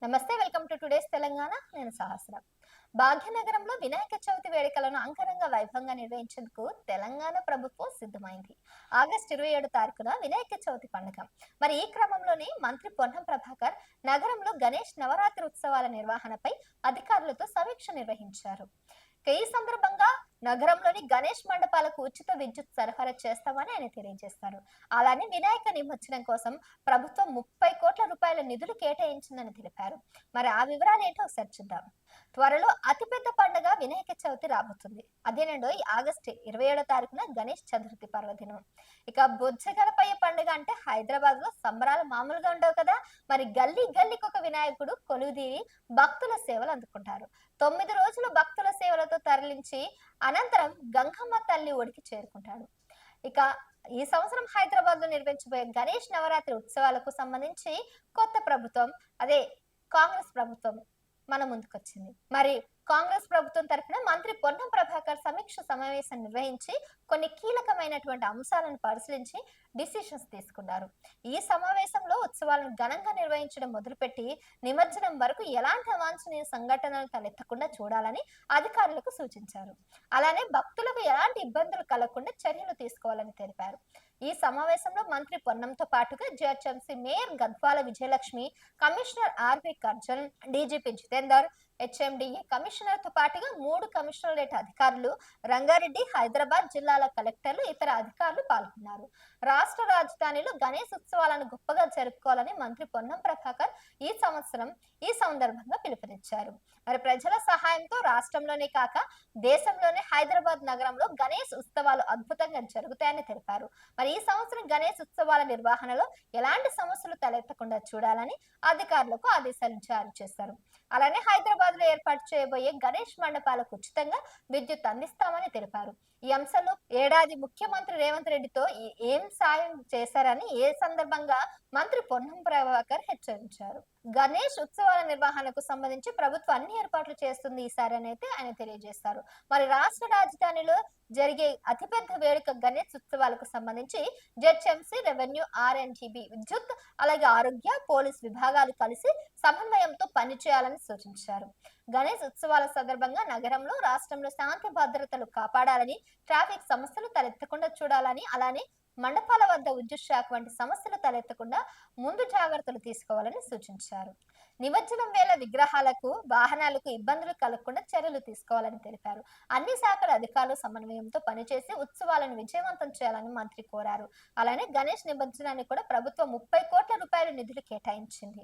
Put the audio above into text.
నమస్తే, welcome to today's Telangana. నేను సహస్ర. భాగ్యనగరంలో వినాయక చవితి వేడుకలను అంగరంగ వైభవంగా నిర్వహించేందుకు తెలంగాణ ప్రభుత్వం సిద్ధమైంది. ఆగస్టు 27 తారీఖున వినాయక చవితి పండుగ. మరి ఈ క్రమంలోనే మంత్రి పొన్నం ప్రభాకర్ నగరంలో గణేష్ నవరాత్రి ఉత్సవాల నిర్వహణపై అధికారులతో సమీక్ష నిర్వహించారు. ఈ సందర్భంగా నగరంలోని గణేష్ మండపాలకు ఉచిత విద్యుత్ సరఫరా చేస్తామని ఆయన తెలియజేస్తారు. అలానే వినాయక నిమజ్జనం కోసం ప్రభుత్వం 30 కోట్ల రూపాయల నిధులు కేటాయించిందని తెలిపారు. మరి ఆ వివరాలు ఏంటో ఒకసారి చూద్దాం. త్వరలో అతిపెద్ద పండుగ వినాయక చవితి రాబోతుంది. అదేనండో ఈ ఆగస్టు 27 తారీఖున గణేష్ చతుర్థి పర్వదినం. ఇక బొజ్జగలపయ్య పండుగ అంటే హైదరాబాద్ లో సంబరాలు మామూలుగా ఉండవు కదా. మరి గల్లీ గల్లీకి ఒక వినాయకుడు కొలువుదీరి భక్తుల సేవలు అందుకుంటారు. 9 రోజులు భక్తుల సేవలతో తరలించి అనంతరం గంగమ్మ తల్లి ఒడికి చేరుకుంటాడు. ఇక ఈ సంవత్సరం హైదరాబాద్ లో నిర్వహించబోయే గణేష్ నవరాత్రి ఉత్సవాలకు సంబంధించి కొత్త ప్రభుత్వం, అదే కాంగ్రెస్ ప్రభుత్వం మన ముందుకొచ్చింది. మరి కాంగ్రెస్ ప్రభుత్వం తరఫున మంత్రి పొన్నం ప్రభాకర్ సమీక్ష సమావేశం నిర్వహించి కొన్ని కీలకమైనటువంటి అంశాలను పరిశీలించి డిసిషన్స్ తీసుకున్నారు. ఈ సమావేశంలో ఉత్సవాలను ఘనంగా నిర్వహించడం మొదలుపెట్టి నిమజ్జనం వరకు ఎలాంటి అవాంఛనీయ సంఘటనలు తలెత్తకుండా చూడాలని అధికారులకు సూచించారు. అలానే భక్తులకు ఎలాంటి ఇబ్బందులు కలగకుండా చర్యలు తీసుకోవాలని తెలిపారు. ఈ సమావేశంలో మంత్రి పొన్నంతో పాటుగా GHMC mayor Gadwal Vijayalakshmi, commissioner RV Karnan, DGP Jitender, HMDA commissioner తో పాటుగా 3 కమిషనరేట్ అధికారులు, రంగారెడ్డి, హైదరాబాద్ జిల్లాల కలెక్టర్లు, ఇతర అధికారులు పాల్గొన్నారు. రాష్ట్ర రాజధానిలో గణేష్ ఉత్సవాలను గొప్పగా జరుపుకోవాలని మంత్రి పొన్నం ప్రభాకర్ ఈ సందర్భంగా పిలుపునిచ్చారు. మరి ప్రజల సహాయంతో రాష్ట్రంలోనే కాక దేశంలోనే హైదరాబాద్ నగరంలో గణేష్ ఉత్సవాలు అద్భుతంగా జరుగుతాయని తెలిపారు. మరి ఈ సంవత్సరం గణేష్ ఉత్సవాల నిర్వహణలో ఎలాంటి సమస్యలు తలెత్తకుండా చూడాలని అధికారులకు ఆదేశాలు జారీ చేశారు. అలానే హైదరాబాద్ లో ఏర్పాటు చేయబోయే గణేష్ మండపాలకు ఉచితంగా విద్యుత్ అందిస్తామని తెలిపారు. ఈ అంశంలో ఏడాది ముఖ్యమంత్రి రేవంత్ రెడ్డితో ఏం సాయం చేశారని ఏ సందర్భంగా మంత్రి పొన్నం ప్రభాకర్ హెచ్చరించారు. గణేష్ ఉత్సవాల నిర్వహణకు సంబంధించి ప్రభుత్వం అన్ని ఏర్పాట్లు చేస్తుంది ఈసారి అని అయితే ఆయన తెలియజేస్తారు. మరి రాష్ట్ర రాజధానిలో జరిగే అతిపెద్ద వేడుక గణేష్ ఉత్సవాలకు సంబంధించి జెడ్ఎంసీ, రెవెన్యూ, ఆర్ఎండ్బి, విద్యుత్, అలాగే ఆరోగ్య, పోలీస్ విభాగాలు కలిసి సమన్వయంతో పనిచేయాలని సూచించారు. గణేష్ ఉత్సవాల సందర్భంగా నగరంలో, రాష్ట్రంలో శాంతి భద్రతలు కాపాడాలని, ట్రాఫిక్ సమస్యలు తలెత్తకుండా చూడాలని, అలానే మండపాల వద్ద విద్యుత్ షాక్ వంటి సమస్యలు తలెత్తకుండా ముందు జాగ్రత్తలు తీసుకోవాలని సూచించారు. నిమజ్జనం వేళ విగ్రహాలకు, వాహనాలకు ఇబ్బందులు కలగకుండా చర్యలు తీసుకోవాలని తెలిపారు. అన్ని శాఖల అధికారులు సమన్వయంతో పనిచేసి ఉత్సవాలను విజయవంతం చేయాలని మంత్రి కోరారు. అలానే గణేష్ నిమజ్జనాన్ని కూడా ప్రభుత్వం 30 కోట్ల రూపాయల నిధులు కేటాయించింది.